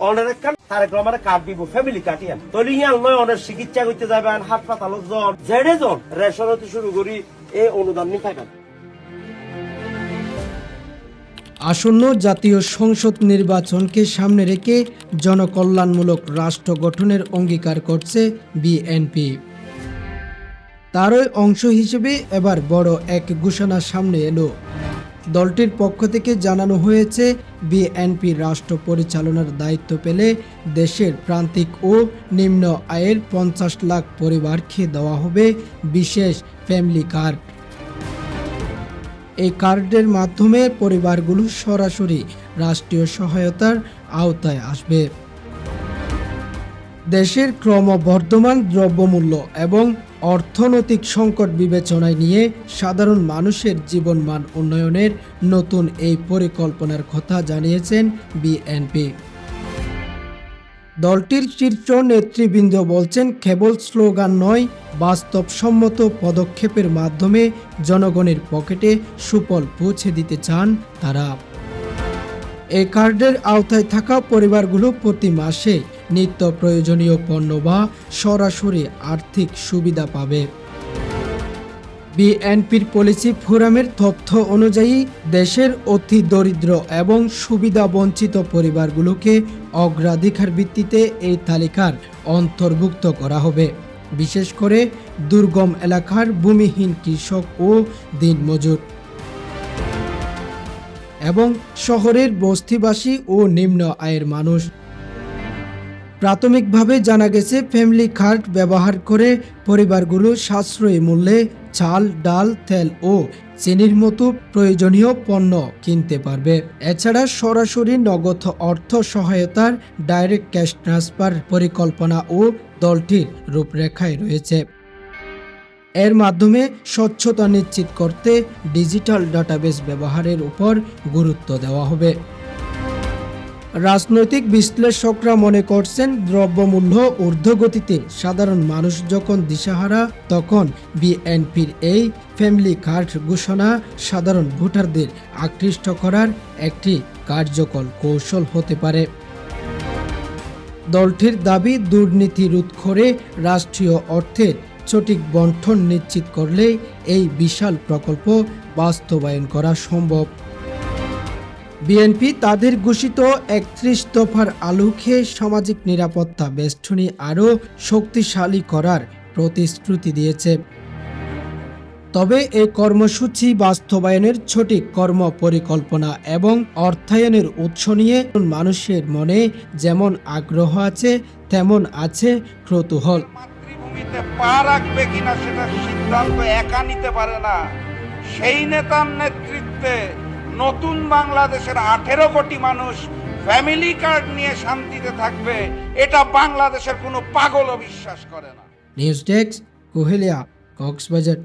অনের একখান তারেক রহমানের কার্ড দিব ফ্যামিলি কার্ডিয়ান তলি ইয়াল নয় অনের চিকিৎসা করতে যাবেন হাসপাতালত জন জেডে জন রেশন হতে শুরু করি এই অনুদান নিয়ে থাকেন। আসন্ন জাতীয় সংসদ নির্বাচনকে সামনে রেখে জনকল্যাণমূলক রাষ্ট্র গঠনের অঙ্গীকার করছে বিএনপি। তারই অংশ হিসেবে এবার বড় এক ঘোষণা সামনে এলো। দলটির পক্ষ থেকে জানানো হয়েছে, বিএনপি রাষ্ট্র পরিচালনার দায়িত্ব পেলে দেশের প্রান্তিক ও নিম্ন আয়ের 50 লাখ পরিবারকে দেওয়া হবে বিশেষ ফ্যামিলি কার্ড। এই কার্ডের মাধ্যমে পরিবারগুলো সরাসরি রাষ্ট্রীয় সহায়তার আওতায় আসবে। দেশের ক্রমবর্ধমান দ্রব্যমূল্য এবং অর্থনৈতিক সংকট বিবেচনায় নিয়ে সাধারণ মানুষের জীবনমান উন্নয়নের নতুন এই পরিকল্পনার কথা জানিয়েছেন বিএনপি। দলটির শীর্ষ নেতৃবৃন্দ বলছেন, কেবল স্লোগান নয়, বাস্তবসম্মত পদক্ষেপের মাধ্যমে জনগণের পকেটে সুফল পৌঁছে দিতে চান তারা। এই কার্ডের আওতায় থাকা পরিবারগুলো প্রতি মাসে নিত্য প্রয়োজনীয় পণ্য বা সরাসরি আর্থিক সুবিধা পাবে। বিএনপির পলিসি ফোরামের তথ্য অনুযায়ী দেশের অতি দরিদ্র এবং সুবিধা বঞ্চিত পরিবারগুলোকে অগ্রাধিকার ভিত্তিতে এই তালিকার অন্তর্ভুক্ত করা হবে। বিশেষ করে দুর্গম এলাকার ভূমিহীন কৃষক ও দিনমজুর এবং শহরের বস্তিবাসী ও নিম্ন আয়ের মানুষ। প্রাথমিকভাবে জানা গেছে, ফ্যামিলি কার্ড ব্যবহার করে পরিবারগুলো সাশ্রয়ী মূল্যে চাল, ডাল, তেল ও চিনির মতো প্রয়োজনীয় পণ্য কিনতে পারবে। এছাড়া সরাসরি নগদ অর্থ সহায়তার ডাইরেক্ট ক্যাশ ট্রান্সফার পরিকল্পনা ও দলটির রূপরেখায় রয়েছে। এর মাধ্যমে স্বচ্ছতা নিশ্চিত করতে ডিজিটাল ডাটাবেস ব্যবহারের উপর গুরুত্ব দেওয়া হবে। রাজনৈতিক বিশ্লেষকরা মনে করছেন, দ্রব্যমূল্য ঊর্ধ্বগতিতে সাধারণ মানুষ যখন দিশাহারা, তখন বিএনপির এই ফ্যামিলি কার্ড ঘোষণা সাধারণ ভোটারদের আকৃষ্ট করার একটি কার্যকর কৌশল হতে পারে। দলটির দাবি, দুর্নীতি রোধ করে রাষ্ট্রীয় অর্থের সঠিক বণ্টন নিশ্চিত করলে এই বিশাল প্রকল্প বাস্তবায়ন করা সম্ভব। বিএনপি তাদের ঘোষিত 31 দফার আলোকে সামাজিক নিরাপত্তা বেষ্টনী আরও শক্তিশালী করার প্রতিশ্রুতি দিয়েছে। তবে এই কর্মসূচি বাস্তবায়নের সঠিক কর্ম পরিকল্পনা এবং অর্থায়নের উৎস নিয়ে মানুষের মনে যেমন আগ্রহ আছে, তেমন আছে কৌতূহল। মাতৃভূমিতে পা রাখবে কিনা সেটা সিদ্ধান্ত একা নিতে পারে না। সেই নেতার নেতৃত্বে নতুন বাংলাদেশের 18 কোটি মানুষ ফ্যামিলি কার্ড নিয়ে শান্তিতে থাকবে, এটা বাংলাদেশের কোনো পাগলও বিশ্বাস করে না। News desk, কোহেলিয়া, Cox's Bazar.